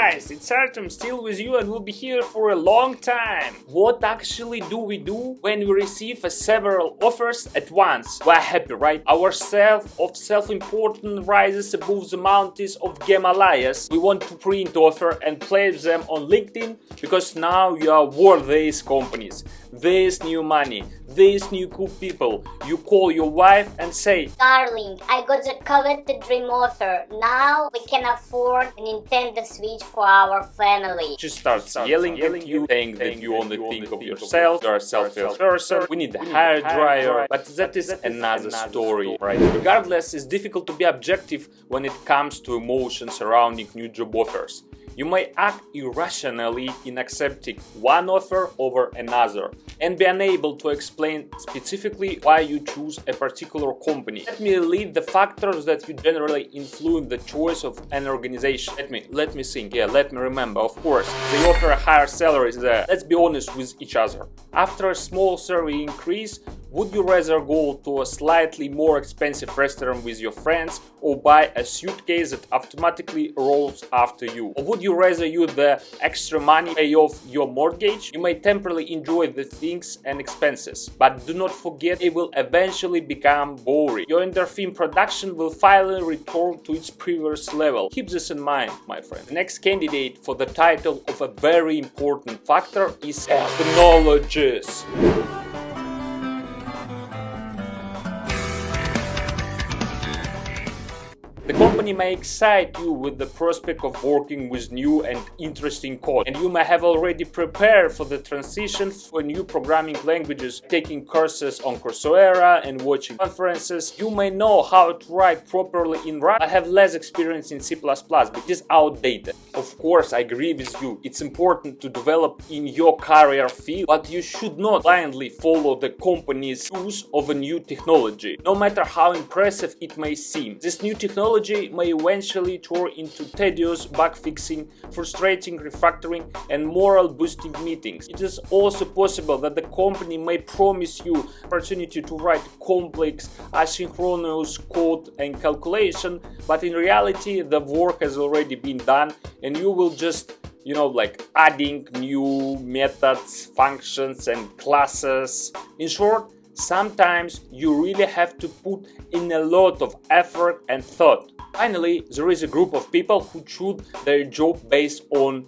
guys, it's Artem, still with you, and we'll be here for a long time. What actually do we do when we receive several offers at once? We're happy, right? Our self-importance rises above the mountains of Himalayas. We want to print offer and place them on LinkedIn because now you are worth these companies, this new money, these new cool people. You call your wife and say, "Darling, I got the coveted dream offer. Now we can afford a Nintendo Switch for our family." She starts yelling at you, saying that you only think of yourself, you're a selfish person, we need a hair dryer, but that is another story, right? Regardless, it's difficult to be objective when it comes to emotions surrounding new job offers. You may act irrationally in accepting one offer over another and be unable to explain specifically why you choose a particular company. Let me lead the factors that you generally influence the choice of an organization. Let me think, let me remember. Of course, they offer higher salaries there. Let's be honest with each other. After a small salary increase, would you rather go to a slightly more expensive restaurant with your friends or buy a suitcase that automatically rolls after you? Or would you rather use the extra money to pay off your mortgage? You may temporarily enjoy the things and expenses, but do not forget it will eventually become boring. Your endorphin production will finally return to its previous level. Keep this in mind, my friend. The next candidate for the title of a very important factor is technologies. The company may excite you with the prospect of working with new and interesting code, and you may have already prepared for the transition for new programming languages, taking courses on Coursera and watching conferences. You may know how to write properly in Rust, but have less experience in C++, but it is outdated. Of course, I agree with you, it's important to develop in your career field, but you should not blindly follow the company's use of a new technology, no matter how impressive it may seem. This new technology may eventually turn into tedious bug fixing, frustrating refactoring, and morale boosting meetings. It is also possible that the company may promise you opportunity to write complex asynchronous code and calculation, but in reality the work has already been done and you will just adding new methods, functions and classes. In short, sometimes you really have to put in a lot of effort and thought. Finally, there is a group of people who choose their job based on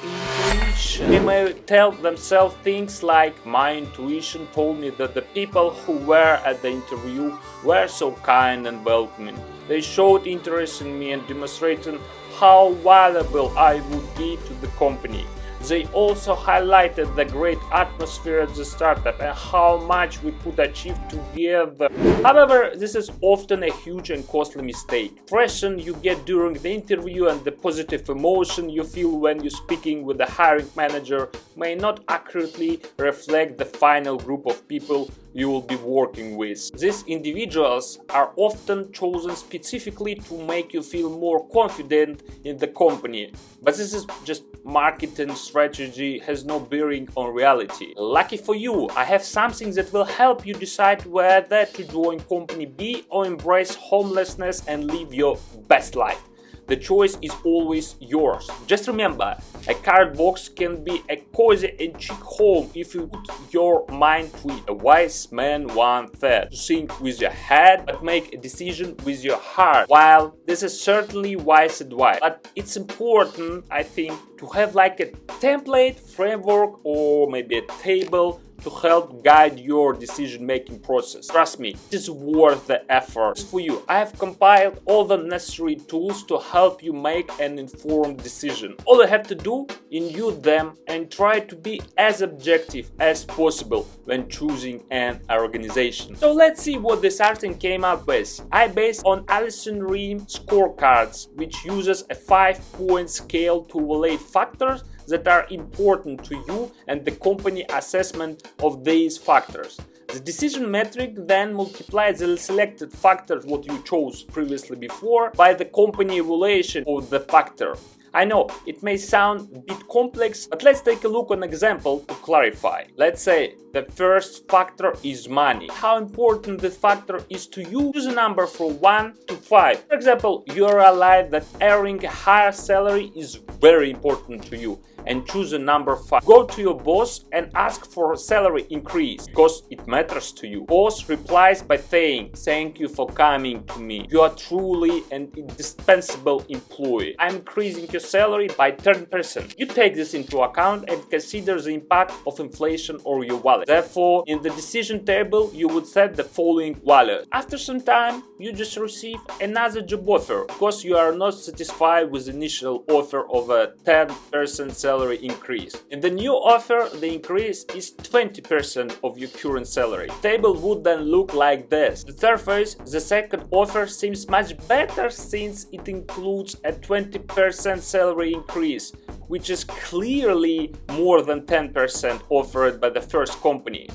intuition. They may tell themselves things like, "My intuition told me that the people who were at the interview were so kind and welcoming. They showed interest in me and demonstrated how valuable I would be to the company. They also highlighted the great atmosphere at the startup and how much we could achieve together." However, this is often a huge and costly mistake. The impression you get during the interview and the positive emotion you feel when you're speaking with the hiring manager may not accurately reflect the final group of people you will be working with. These individuals are often chosen specifically to make you feel more confident in the company, but this is just marketing strategy, has no bearing on reality. Lucky for you, I have something that will help you decide whether to join company B or embrace homelessness and live your best life. The choice is always yours. Just remember, a card box can be a cozy and chic home if you put your mind to it. A wise man once said, "To think with your head, but make a decision with your heart." While this is certainly wise advice, but it's important, I think, to have like a template, framework, or maybe a table to help guide your decision-making process. Trust me, it is worth the effort. For you, I have compiled all the necessary tools to help you make an informed decision. All you have to do is use them and try to be as objective as possible when choosing an organization. So let's see what this article came up with. I based on Alison Ream scorecards, which uses a 5-point scale to evaluate factors that are important to you and the company assessment of these factors. The decision metric then multiplies the selected factors what you chose previously before by the company evaluation of the factor. I know it may sound a bit complex, but let's take a look on an example to clarify. Let's say the first factor is money. How important this factor is to you? Choose a number from 1 to 5. For example, you realize that earning a higher salary is very important to you and choose a number 5. Go to your boss and ask for a salary increase because it matters to you. Boss replies by saying, "Thank you for coming to me. You are truly an indispensable employee. I'm increasing your salary by 10%. You take this into account and consider the impact of inflation on your wallet. Therefore, in the decision table, you would set the following value. After some time, you just receive another job offer because you are not satisfied with the initial offer of a 10% salary increase. In the new offer, the increase is 20% of your current salary. The table would then look like this. The surface, the second offer seems much better since it includes a 20% salary increase, which is clearly more than 10% offered by the first company.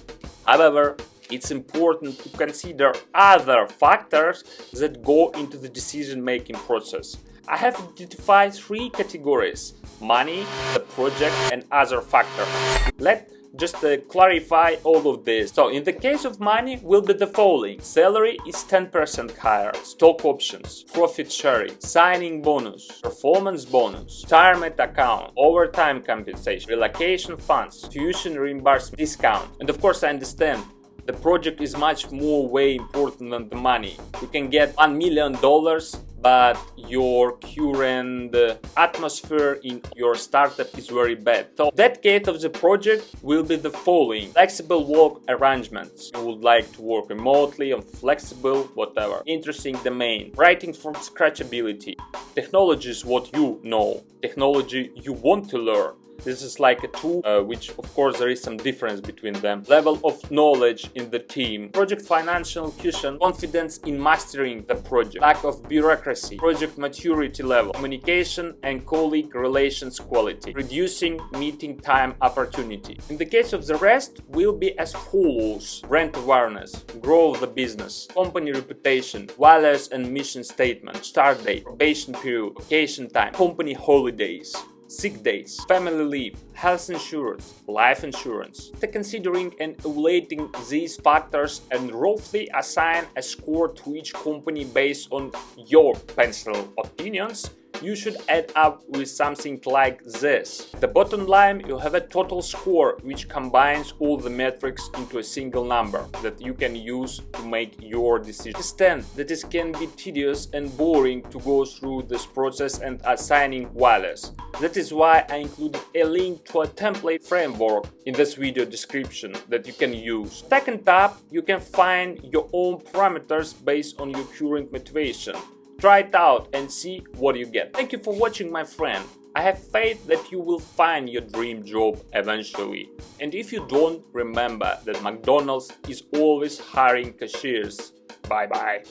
However, it's important to consider other factors that go into the decision-making process. I have identified 3 categories: money, the project, and other factors. Let's just clarify all of this. So in the case of money will be the following: salary is 10% higher, stock options, profit sharing, signing bonus, performance bonus, retirement account, overtime compensation, relocation funds, tuition reimbursement, discount. And of course I understand the project is much more way important than the money. You can get $1 million, but your current atmosphere in your startup is very bad. So that case of the project will be the following: flexible work arrangements. You would like to work remotely on flexible, whatever. Interesting domain. Writing from scratch ability. Technology is what you know. Technology you want to learn. This is like a tool, which of course there is some difference between them. Level of knowledge in the team. Project financial cushion. Confidence in mastering the project. Lack of bureaucracy. Project maturity level. Communication and colleague relations quality. Reducing meeting time opportunity. In the case of the rest, will be as follows: brand awareness. Grow the business. Company reputation. Values and mission statement. Start date. Probation period. Vacation time. Company holidays. Sick days, family leave, health insurance, life insurance. After considering and evaluating these factors and roughly assign a score to each company based on your personal opinions, you should add up with something like this. The bottom line, you have a total score which combines all the metrics into a single number that you can use to make your decision. Understand that it can be tedious and boring to go through this process and assigning values. That is why I included a link to a template framework in this video description that you can use. Second tab, you can find your own parameters based on your current motivation. Try it out and see what you get. Thank you for watching, my friend. I have faith that you will find your dream job eventually. And if you don't, remember that McDonald's is always hiring cashiers. Bye bye.